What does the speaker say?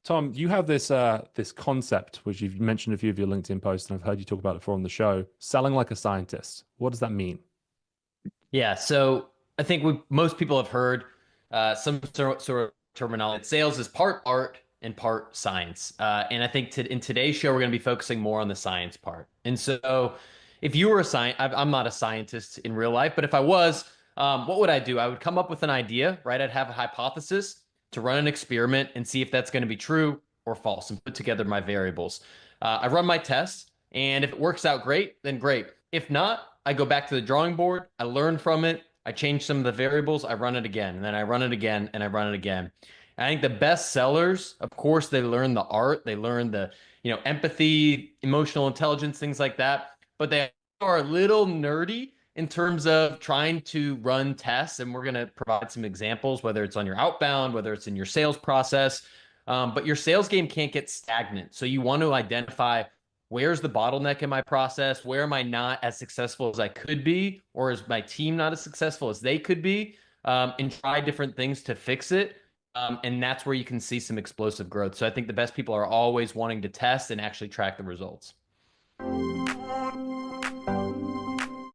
Tom, you have this concept which you've mentioned a few of your LinkedIn posts, and I've heard you talk about it before on the show. Selling like a scientist. What does that mean? Yeah, so I think most people have heard some sort of terminology. Sales is part art and part science. And I think in today's show, we're going to be focusing more on the science part. And so if you were a science, I'm not a scientist in real life, but if I was, what would I do? I would come up with an idea, right? I'd have a hypothesis to run an experiment and see if that's going to be true or false and put together my variables. I run my tests, and if it works out great, then great. If not, I go back to the drawing board, I learn from it, I change some of the variables, I run it again, and then I run it again, and I run it again. And I think the best sellers, of course, they learn the art, they learn the, empathy, emotional intelligence, things like that, but they are a little nerdy in terms of trying to run tests. And we're going to provide some examples, whether it's on your outbound, whether it's in your sales process. But your sales game can't get stagnant. So you want to identify where's the bottleneck in my process? Where am I not as successful as I could be? Or is my team not as successful as they could be? And try different things to fix it. And that's where you can see some explosive growth. So I think the best people are always wanting to test and actually track the results.